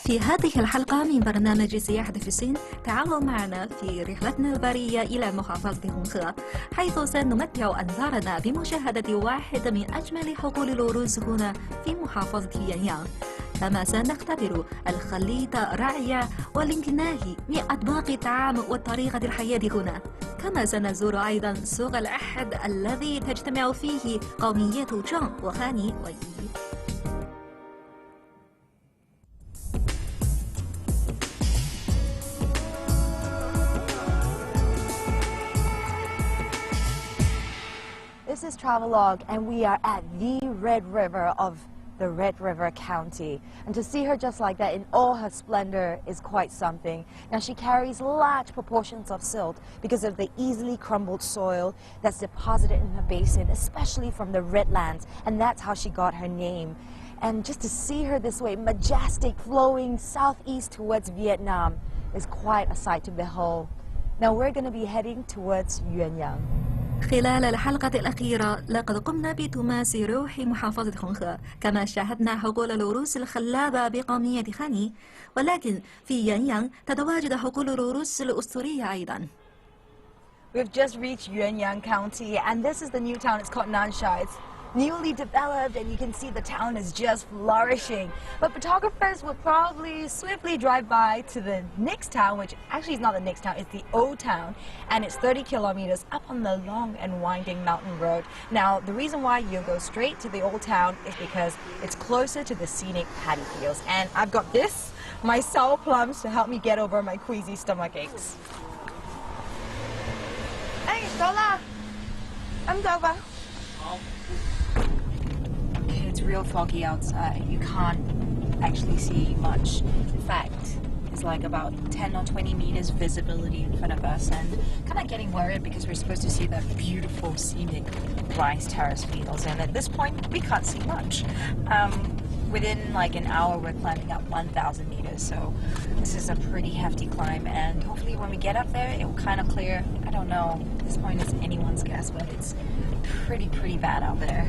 في هذه الحلقة من برنامج السياحة في الصين، تعالوا معنا في رحلتنا البرية إلى محافظة هونغ، حيث سنمتع أنظارنا بمشاهدة واحد من أجمل حقول الأرز هنا في محافظة يانيان. كما سنختبر الخليط الرائع والانتناه من أطباق الطعام وطريقة الحياة هنا. كما سنزور أيضا سوق الأحد الذي تجتمع فيه قوميات جون وخاني ويي. This is Travelog, and we are at the Red River of the Red River County. And to see her just like that in all her splendor is quite something. Now she carries large proportions of silt because of the easily crumbled soil that's deposited in her basin, especially from the Redlands, and that's how she got her name. And just to see her this way, majestic, flowing southeast towards Vietnam is quite a sight to behold. Now we're going to be heading towards Yuanyang. خلال الحلقة الأخيرة لقد قمنا بتماس روح محافظة هونغ، كما شاهدنا حقول الأرز الخلابة بقومية خاني، ولكن في يانيان تتواجد حقول الأرز الأسطورية أيضا. We've just reached Yuanyang County, and this is the new town. It's called Nansha. It's newly developed, and you can see the town is just flourishing. But photographers will probably swiftly drive by to the next town, which actually is not the next town, it's the old town, and it's 30 kilometers up on the long and winding mountain road. Now, the reason why you go straight to the old town is because it's closer to the scenic paddy fields. And I've got this, my sour plums, to help me get over my queasy stomach aches. Hey, Dola! I'm Dova. It's real foggy outside. You can't actually see much. In fact, it's like about 10 or 20 meters visibility in front of us, and kind of getting worried because we're supposed to see the beautiful scenic rice terrace fields, and at this point we can't see much. Within like an hour we're climbing up 1,000 meters, so this is a pretty hefty climb, and hopefully when we get up there it will kind of clear. I don't know, at this point it's anyone's guess, but it's pretty bad out there.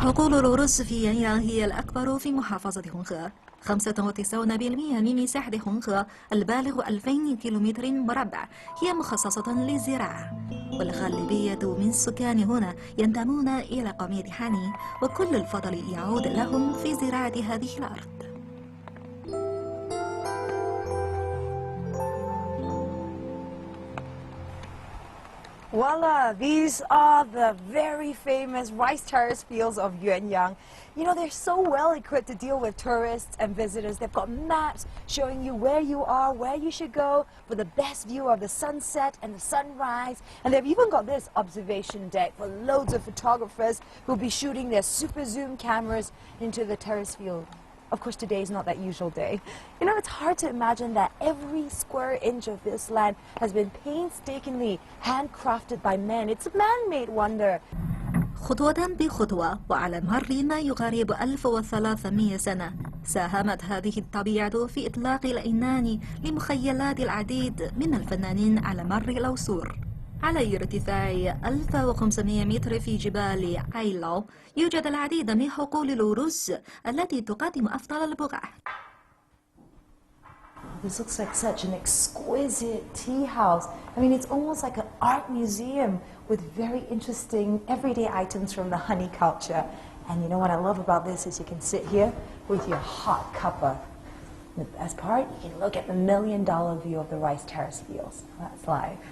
حقول الأرز في يانيان هي الأكبر في محافظة هونغ. 95% من مساحة هونغ البالغ 2000 كيلومتر مربع هي مخصصة للزراعة، والغالبية من السكان هنا ينتمون إلى قومية خاني، وكل الفضل يعود لهم في زراعة هذه الأرض. Voila! These are the very famous rice terrace fields of Yuanyang. You know, they're so well equipped to deal with tourists and visitors. They've got maps showing you where you are, where you should go for the best view of the sunset and the sunrise. And they've even got this observation deck for loads of photographers who'll be shooting their super zoom cameras into the terrace field. Of course, today is not that usual day. You know, it's hard to imagine that every square inch of this land has been painstakingly handcrafted by men. It's a man-made wonder. خطوة بخطوة وعلى مر ما يقارب 1300 سنة، ساهمت هذه الطبيعة في إطلاق العنان لمخيلات العديد من الفنانين على مر العصور. على ارتفاع 1500 متر في جبال عيلو يوجد العديد من حقول الأرز التي تقدم أفضل البقع. This looks like such an exquisite tea house. I mean, it's almost like an art museum with very interesting everyday items from the honey culture. And you know what I love about this is you can sit here with your hot cuppa. And the best part, you can look at the $1 million view of the rice terrace fields. That's life.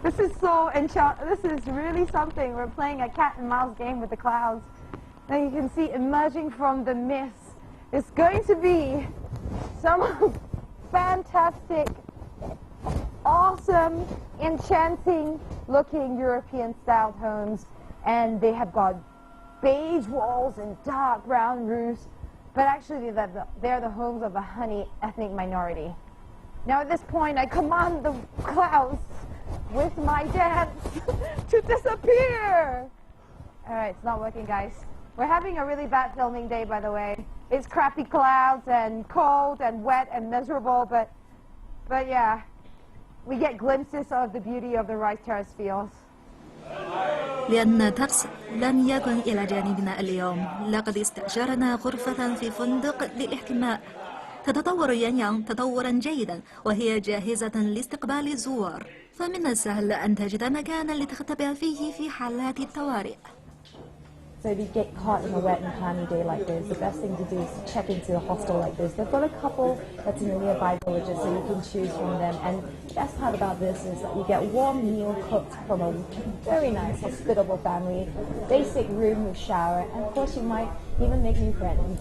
This is so enchanting. This is really something. We're playing a cat and mouse game with the clouds. And you can see emerging from the mist. It's going to be some fantastic, awesome, enchanting looking European-styled homes. And they have got beige walls and dark brown roofs. But actually they're the homes of a honey ethnic minority. Now at this point I command the clouds with my dance to disappear. Alright, it's not working, guys. We're having a really bad filming day, by the way. It's crappy clouds and cold and wet and miserable, but yeah, we get glimpses of the beauty of the rice terrace fields. لأن الطقس لم يكن إلى جانبنا اليوم، لقد استأجرنا غرفة في فندق للاحتماء. تتطور يانيانغ تطورا جيدا وهي جاهزة لاستقبال الزوار، فمن السهل أن تجد مكانا لتختبئ فيه في حالات الطوارئ. So if you get caught in a wet and clammy day like this, the best thing to do is check into a hostel like this. They've got a couple that's in the nearby villages, so you can choose from them. And the best part about this is that you get warm meal cooked from a very nice, hospitable family, basic room with shower, and of course you might even make new friends.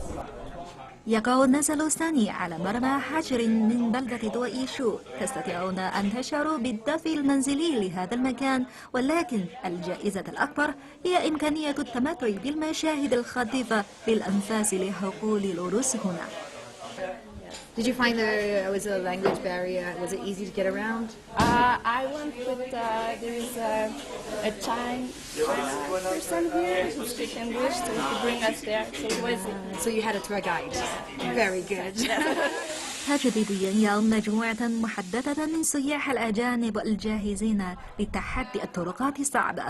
يقع النزل الثاني على مرمى حجر من بلدة دوئيشو. تستطيعون أن تشعروا بالدفء المنزلي لهذا المكان، ولكن الجائزة الأكبر هي إمكانية التمتع بالمشاهد الخاطفة للأنفاس لحقول العروس هنا. Did you find there was a language barrier? Was it easy to get around? I went with, there is a China person here who speaks English, so he could bring us there. So it was. So you had a tour guide. Very good. تجذب يانيانغ مجموعة محددة من سياح الأجانب الجاهزين لتحدي الطرقات الصعبة.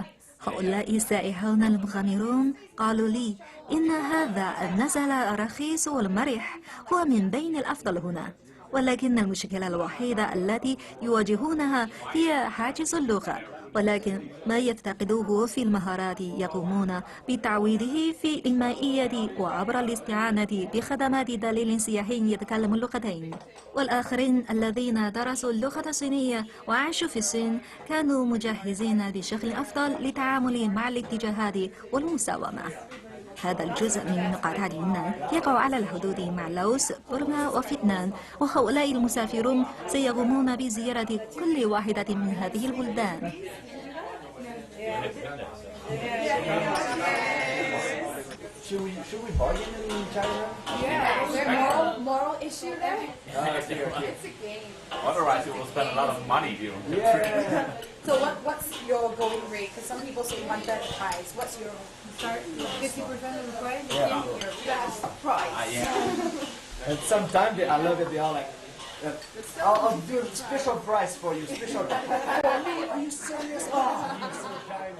هؤلاء السائحون المغامرون قالوا لي إن هذا النزل رخيص والمرح هو من بين الأفضل هنا، ولكن المشكلة الوحيدة التي يواجهونها هي حاجز اللغة، ولكن ما يفتقدوه في المهارات يقومون بتعويضه في المائية وعبر الاستعانة بخدمات دليل سياحي يتكلم اللغتين. والآخرين الذين درسوا اللغة الصينية وعاشوا في الصين كانوا مجهزين بشكل أفضل للتعامل مع الاتجاهات والمساومة. هذا الجزء من مقاطعة يونان يقع على الحدود مع لاوس، بورما وفيتنام، وهؤلاء المسافرون سيقومون بزيارة كل واحدة من هذه البلدان. Should we bargain in China? Yeah, is there a moral issue there? It's a game. Otherwise, you will spend a lot of money doing it. Yeah. So what's your going rate? Because some people say 1/3 the price. What's your 50% of the price? Yeah. Your best price. Yeah. And sometimes I love it. They are like, I'll do a special price for you. Special. Are you serious? Oh, you're so kind.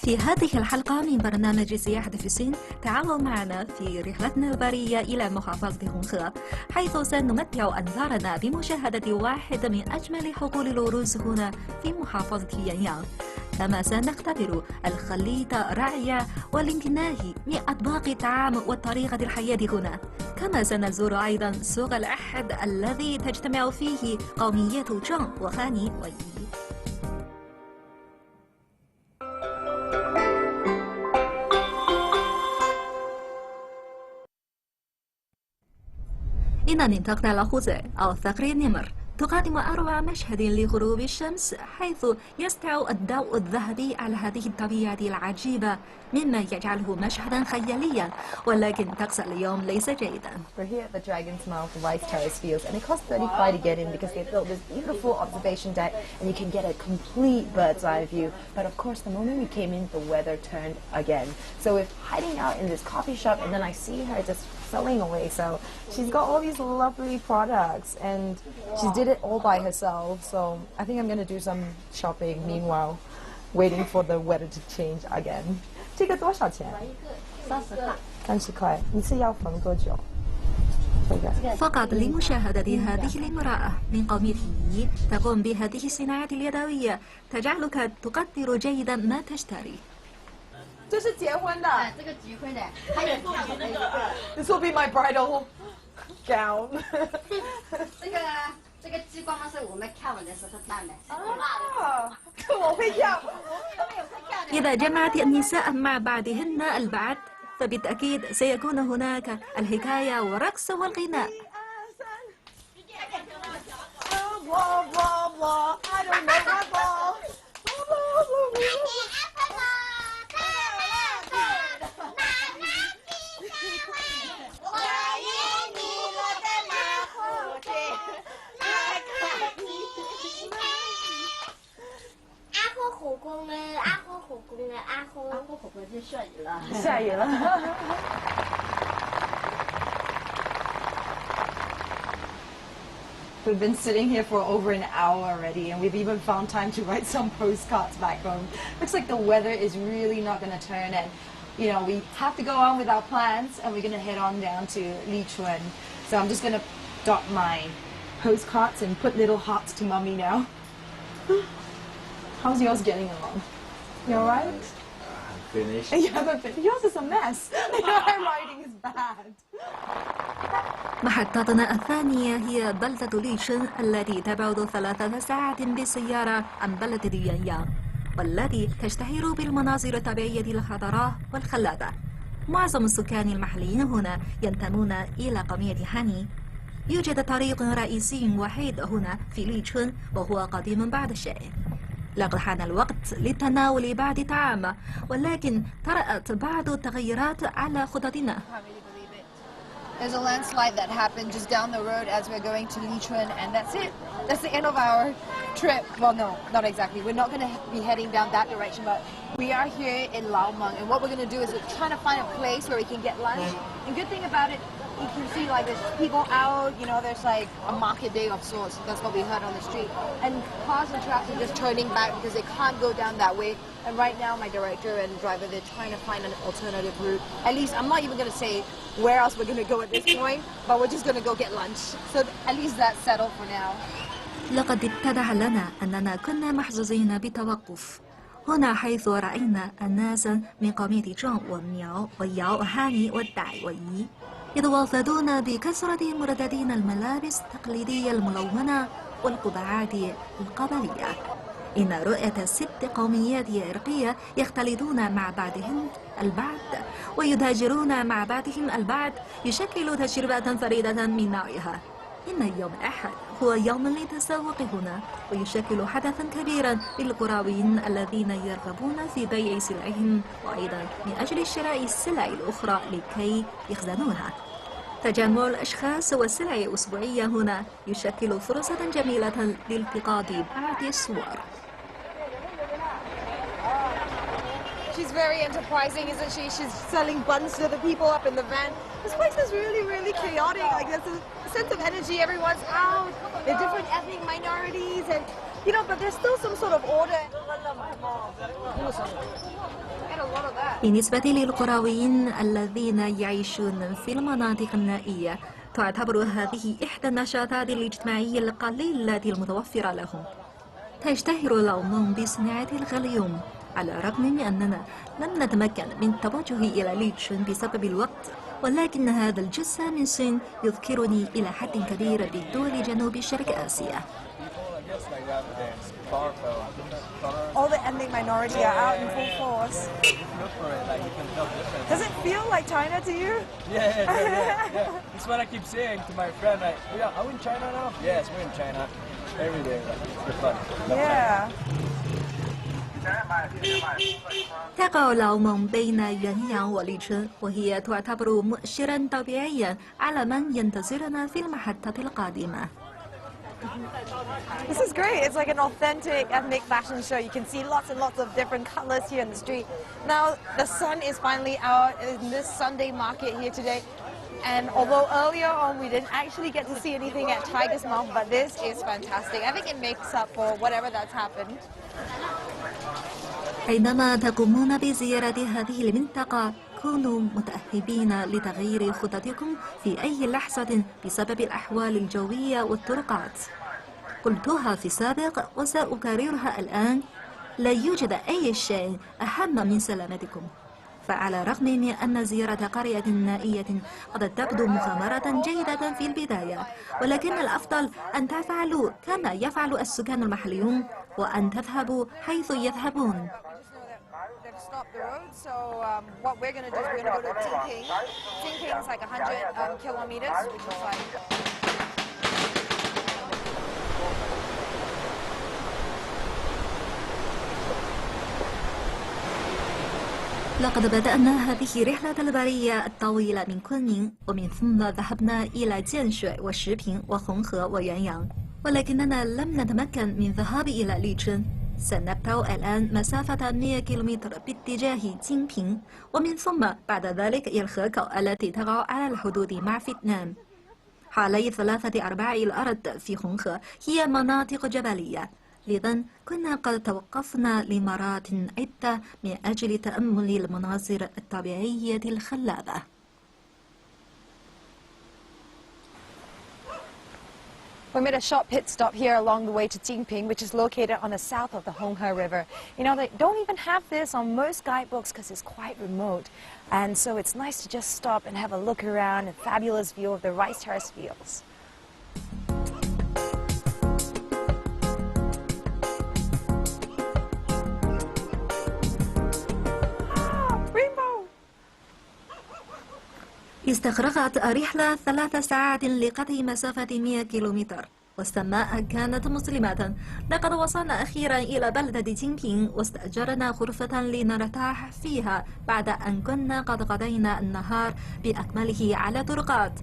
في هذه الحلقة من برنامج السياحة في الصين تعالوا معنا في رحلتنا البرية إلى محافظة هونغ، حيث سنمتع أنظارنا بمشاهدة واحد من أجمل حقول العروس هنا في محافظة يانيانغ، كما سنختبر الخليط الرائع والانتناه من أطباق الطعام وطريقة الحياة هنا، كما سنزور أيضا سوق الأحد الذي تجتمع فيه قوميات جون وخاني ويي. إن منطقة الأخوذة أو ثغر النمر تقدم أروع مشهد لغروب الشمس، حيث يسطع الضوء الذهبي على هذه الطبيعة العجيبة، مما يجعله مشهدا خياليا، ولكن طقس اليوم ليس جيدا. We're here at the Dragon's Mouth Rice Terrace Fields, and it costs $35 to get in because they built this beautiful observation deck, and you can get a complete bird's eye view. But of course, the moment we came in, the weather turned again. So we're hiding out in this coffee shop, and then I see her just selling away. So she's got all these lovely products, and she did it all by herself. So I think I'm going to do some shopping meanwhile, waiting for the weather to change again. 这个多少钱？30块。你是要缝多久？ فقط لمشاهدة هذه الامرأة من قومية يي تقوم بهذه الصناعة اليدوية تجعلك تقدر جيدا ما تشتري. This will be my bridal gown. 这个激光是我们跳舞的时候跳的。我会跳。 إذا جمعت النساء مع بعضهن البعض فبالتأكيد سيكون هناك الحكاية والرقص والغناء. We've been sitting here for over an hour already, and we've even found time to write some postcards back home. Looks like the weather is really not going to turn, and you know, we have to go on with our plans, and we're going to head on down to Lichuan. So I'm just going to dot my postcards and put little hearts to Mummy now. How's yours getting along? You alright? Finished. You haven't finished? Yours is a mess. Your handwriting is bad. محطتنا الثانية هي بلدة ليشن التي تبعد 3 ساعات بالسيارة عن بلدة يانيانغ، والتي تشتهر بالمناظر الطبيعية الخضراء والخلابة. معظم السكان المحليين هنا ينتمون إلى قومية هاني. يوجد طريق رئيسي وحيد هنا في ليشن وهو قديم بعض الشيء. لقد حان الوقت لتناول بعض طعام، ولكن طرأت بعض التغيرات على خططنا. There's a landslide that happened just down the road as we're going to Lichuan, and that's it. That's the end of our trip. Well, no, not exactly. We're not going to be heading down that direction, but we are here in Laomeng, and what we're going to do is we're trying to find a place where we can get lunch. And good thing about it, you can see like there's people out, you know, there's like a market day of sorts. That's what we heard on the street. And cars and trucks are just turning back because they can't go down that way. And right now my director and driver, they're trying to find an alternative route. At least I'm not even going to say where else we're going to go at this point, but we're just going to go get lunch. So at least that's settled for now. لقد اتضح لنا أننا كنا محظوظين بتوقف هنا، حيث رأينا الناس من قومية جون ومياو وياو هاني والداي ويي يتوافدون بكثرة مرددين الملابس التقليدية الملونة والقبعات القبلية. إن رؤية 6 قوميات عرقية يختلطون مع بعضهم البعض ويتاجرون مع بعضهم البعض يشكل تجربة فريدة من نوعها. إن يوم الأحد هو يوم للتسوق هنا، ويشكل حدثا كبيرا للقرويين الذين يرغبون في بيع سلعهم وأيضا من أجل شراء السلع الأخرى لكي يخزنوها. تجمع الأشخاص والسلع الأسبوعية هنا يشكل فرصة جميلة لالتقاط بعض الصور. She's very enterprising, isn't she? She's selling buns to the people up in the van. This place is really, really chaotic. Like there's a sense of energy. Everyone's out. There are different ethnic minorities, and you know, but there's still some sort of order. And a lot of that. بالنسبة للقرويين الذين يعيشون في المناطق النائية، تعتبر هذه إحدى النشاطات الاجتماعية القليلة المتوفرة لهم. تشتهر لومونغ بصناعة الغليوم، على الرغم من أننا لم نتمكن من التوجه إلى ليتشن بسبب الوقت، ولكن هذا الجزء من الصين يذكرني إلى حد كبير بالدول جنوب شرق آسيا. All the ethnic minority are out in full force. Does it feel like China to you? Yeah. That's what I keep saying to my friend. Like, are we in China now? Yes, we're in China. Every day. It's fun. Yeah. تقع لومونغ بين يانيانغ وليتشن، وهي تعتبر مؤشرا طبيعيا على من ينتظرنا في المحطة القادمة. This is great. It's like an authentic ethnic fashion show. You can see lots and lots of different colors here in the street. Now the sun is finally out in this Sunday market here today. And although earlier on we didn't actually get to see anything at Tiger's Mouth, but this is fantastic. I think it makes up for whatever that's happened. عندما تقومون بزيارة هذه المنطقة كونوا متأهبين لتغيير خططكم في أي لحظة بسبب الأحوال الجوية والطرقات. قلتها في السابق وسأكررها الآن: لا يوجد أي شيء أهم من سلامتكم. فعلى الرغم من أن زيارة قرية نائية قد تبدو مغامرة جيدة في البداية، ولكن الأفضل أن تفعلوا كما يفعل السكان المحليون وأن تذهبوا حيث يذهبون. Stop the road, so what we're going to do is we're going to go to Jinping. Jinping is like 100 kilometers, which is like... لقد بدأنا هذه الرحلة البرية الطويلة من كونمين، ومن ثم ذهبنا إلى جينشوي وشيبين وهونغه ويانيانغ، ولكننا لم نتمكن من الذهاب إلى ليتشن. سنبدأ الآن مسافة 100 كيلومتر باتجاه جينبين، ومن ثم بعد ذلك إلى الخاكو التي تقع على الحدود مع فيتنام. حوالي 3/4 الأرض في هونغه هي مناطق جبلية، لذا كنا قد توقفنا لمرات عدة من أجل تأمل المناظر الطبيعية الخلابة. We made a short pit stop here along the way to Jinping, which is located on the south of the Honghe River. You know, they don't even have this on most guidebooks because it's quite remote. And so it's nice to just stop and have a look around, a fabulous view of the rice terrace fields. استغرقت الرحلة 3 ساعات لقطع مسافة 100 كيلومتر، والسماء كانت مظلمة. لقد وصلنا أخيرا إلى بلدة جينبين واستأجرنا غرفة لنرتاح فيها بعد أن كنا قد قضينا النهار بأكمله على طرقات.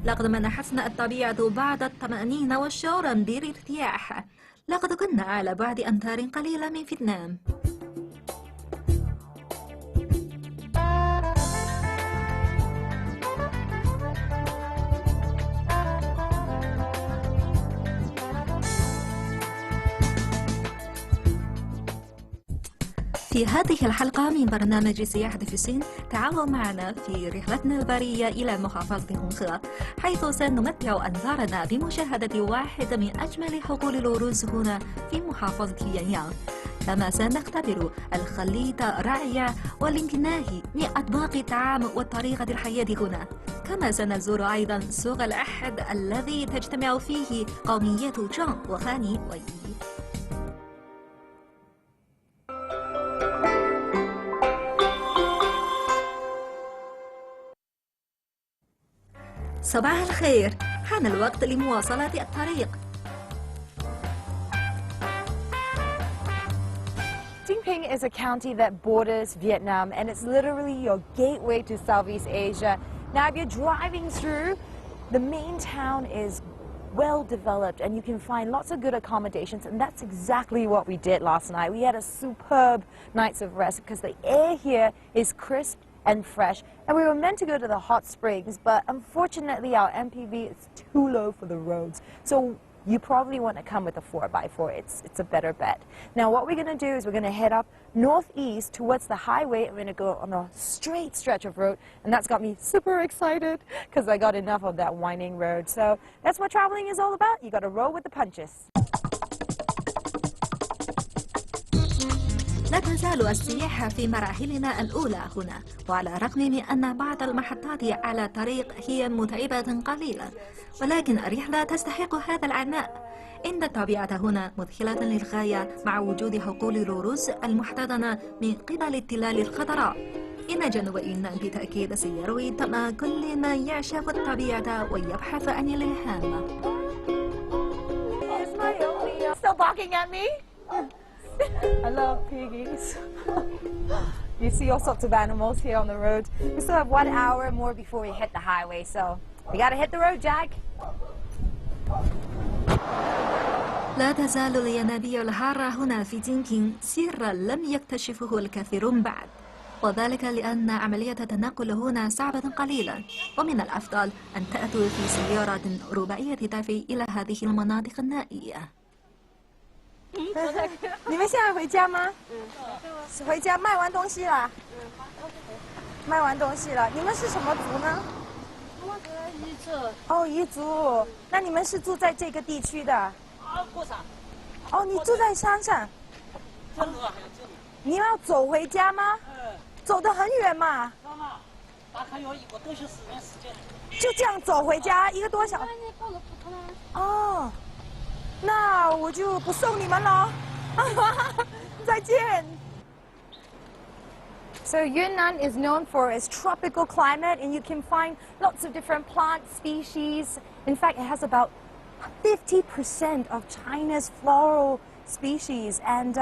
لقد منحتنا الطبيعة بعض الطمأنينة والشعور بالارتياح. لقد كنا على بعد أمتار قليلة من فيتنام. في هذه الحلقة من برنامج السياحة في الصين، تعالوا معنا في رحلتنا البرية إلى محافظة هونغه، حيث سنمتع أنظارنا بمشاهدة واحد من أجمل حقول الأرز هنا في محافظة يانيانغ. كما سنختبر الخليط الرائع والانتناه من أطباق الطعام وطريقة الحياة هنا. كما سنزور أيضا سوق الأحد الذي تجتمع فيه قوميات جان وخاني ويي. صباح الخير، حان الوقت لمواصلة الطريق. Jinping is a county that borders Vietnam, and it's literally your gateway to Southeast Asia. Now, if you're driving through, the main town is well developed and you can find lots of good accommodations, and that's exactly what we did last night. We had a superb night's of rest because the air here is crisp and fresh, and we were meant to go to the hot springs, but unfortunately our MPV is too low for the roads, so you probably want to come with a 4x4. It's a better bet. Now what we're going to do is we're going to head up northeast towards the highway, and we're going to go on a straight stretch of road, and that's got me super excited because I got enough of that winding road. So that's what traveling is all about. You got to roll with the punches. لا تزال السياحة في مراحلنا الأولى هنا، وعلى الرغم من أن بعض المحطات على الطريق هي متعبة قليلا، ولكن الرحلة تستحق هذا العناء. إن الطبيعة هنا مذهلة للغاية مع وجود حقول الأرز المحتضنة من قبل التلال الخضراء. إن جنوبنا بالتأكيد سيروي دم كل من يعشق الطبيعة ويبحث عن الإلهام. Still barking at me? I love piggies. You see all sorts of animals here on the road. We still have 1 hour more before we hit the highway, so we gotta hit the road, Jack. لا تزال الينابيع الحارة هنا في جينبين سرا لم يكتشفه الكثيرون بعد، وذلك لأن عملية التنقل هنا صعبة قليلا، ومن الأفضل أن تأتوا في سيارة رباعية تفي إلى هذه المناطق النائية. 你们现在回家吗？回家卖完东西啦。卖完东西了。你们是什么族呢？我的一族。哦，彝族。那你们是住在这个地区的？过山。哦，你住在山上。这路还有这里。你要走回家吗？走得很远嘛。大概要1个多小时的时间。就这样走回家1个多小时。哦，那我就不送你们了。再见。So Yunnan is known for its tropical climate, and you can find lots of different plant species. In fact, it has about 50% of China's floral species. And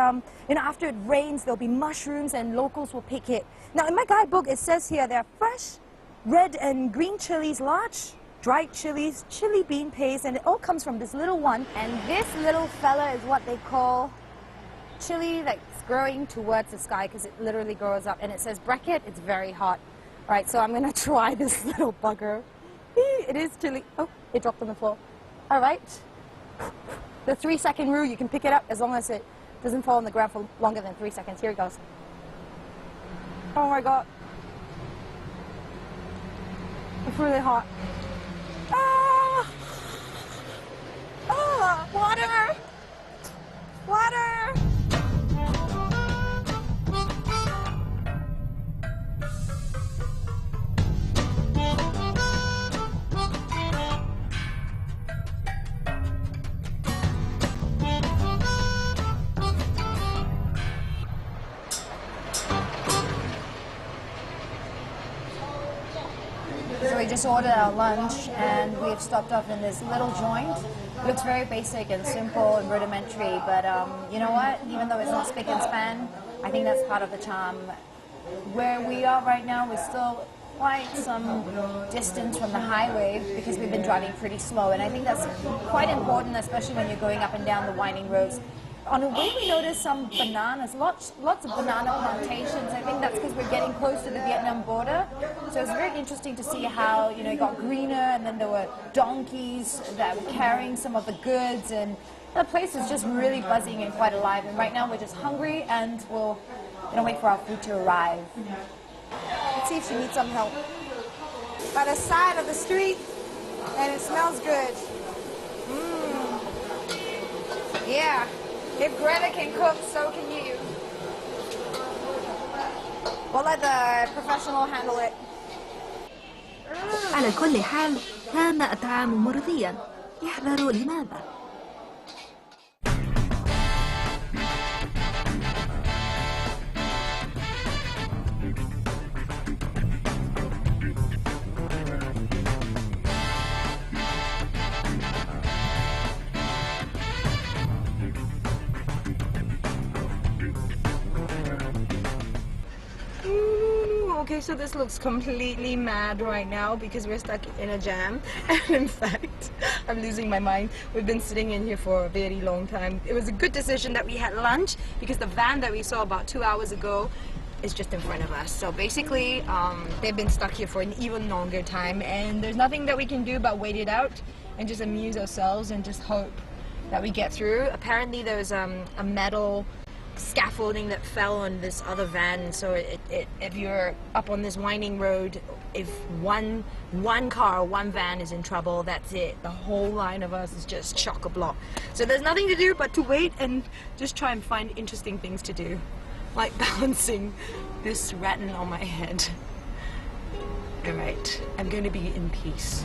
after it rains, there'll be mushrooms, and locals will pick it. Now, in my guidebook, it says here there are fresh red and green chilies, large dried chilies, chili bean paste, and it all comes from this little one. And this little fella is what they call chili that's growing towards the sky, because it literally grows up. And it says bracket, it's very hot. All right, so I'm going to try this little bugger. It is chili. Oh, it dropped on the floor. All right. The 3-second rule, you can pick it up as long as it doesn't fall on the ground for longer than 3 seconds. Here it goes. Oh my God. It's really hot. Ah! Ah! Water! Water! So we just ordered our lunch and we've stopped off in this little joint. It looks very basic and simple and rudimentary, but you know what? Even though it's not spick and span, I think that's part of the charm. Where we are right now, we're still quite some distance from the highway because we've been driving pretty slow, and I think that's quite important, especially when you're going up and down the winding roads. On the way, we noticed some bananas, lots of banana plantations. I think that's because we're getting close to the Vietnam border. So it's very interesting to see how, it got greener, and then there were donkeys that were carrying some of the goods, and the place is just really buzzing and quite alive. And right now we're just hungry, and we'll wait for our food to arrive. Let's see if she needs some help. By the side of the street, and it smells good. Yeah. If Greta can cook, so can you. We'll let the professional handle it. على كل حال كان الطعام مرضيا. يحذر لماذا؟ Okay, so this looks completely mad right now because we're stuck in a jam. And in fact, I'm losing my mind. We've been sitting in here for a very long time. It was a good decision that we had lunch because the van that we saw about 2 hours ago is just in front of us. So basically, they've been stuck here for an even longer time, and there's nothing that we can do but wait it out and just amuse ourselves and just hope that we get through. Apparently there's a metal scaffolding that fell on this other van, so if you're up on this winding road, if one car or one van is in trouble, that's it. The whole line of us is just chock-a-block. So there's nothing to do but to wait and just try and find interesting things to do, like balancing this rattan on my head. Alright, I'm going to be in peace.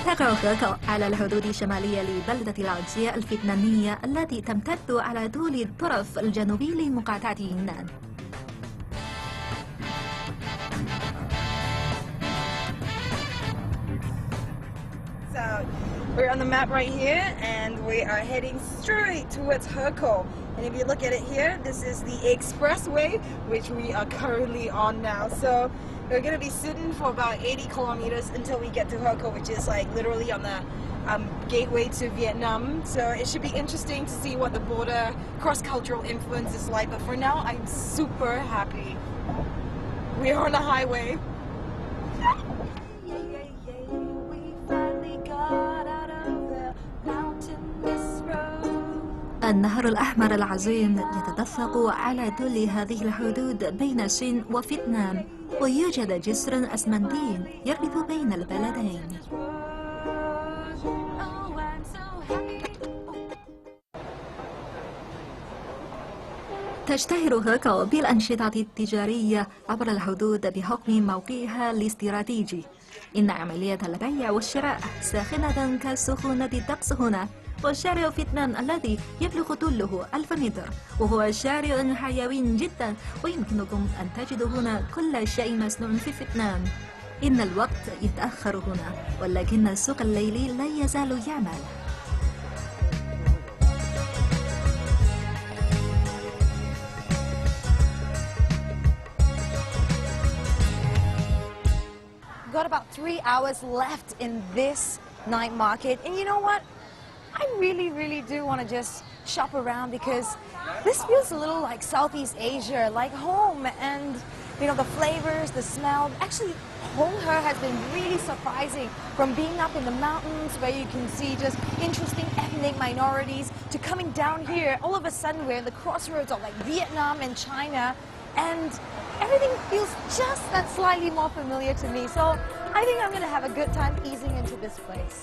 تقع خاكو على الحدود الشمالية لبلدة العجية الفيتنامية التي تمتد على طول الطرف الجنوبي لمقاطعة يونان. So we're on the map right here, and we are heading straight towards Herco. And if you look at it here, this is the expressway, which we are currently on now. So we're going to be sitting for about 80 kilometers until we get to Herco, which is like literally on the gateway to Vietnam. So it should be interesting to see what the border cross-cultural influence is like. But for now, I'm super happy. We are on the highway. النهر الأحمر العظيم يتدفق على طول هذه الحدود بين الصين وفيتنام، ويوجد جسر أسمنتي يربط بين البلدين. تشتهر هوكو بالأنشطة التجارية عبر الحدود بحكم موقعها الاستراتيجي. إن عملية البيع والشراء ساخنة كسخونة الطقس هنا، وشارع فيتنام الذي يبلغ طوله 1000 متر وهو شارع حيوي جدا، ويمكنكم أن تجدوا هنا كل شيء مصنوع في فيتنام. إن الوقت يتأخر هنا، ولكن السوق الليلي لا يزال يعمل. Got about 3 hours left in this night market, and you know what? I really do want to just shop around because this feels a little like Southeast Asia, like home, and you know, the flavors, the smell. Actually, Honghe has been really surprising, from being up in the mountains where you can see just interesting ethnic minorities to coming down here. All of a sudden, we're in the crossroads of like Vietnam and China, and everything feels just that slightly more familiar to me. So I think I'm going to have a good time easing into this place.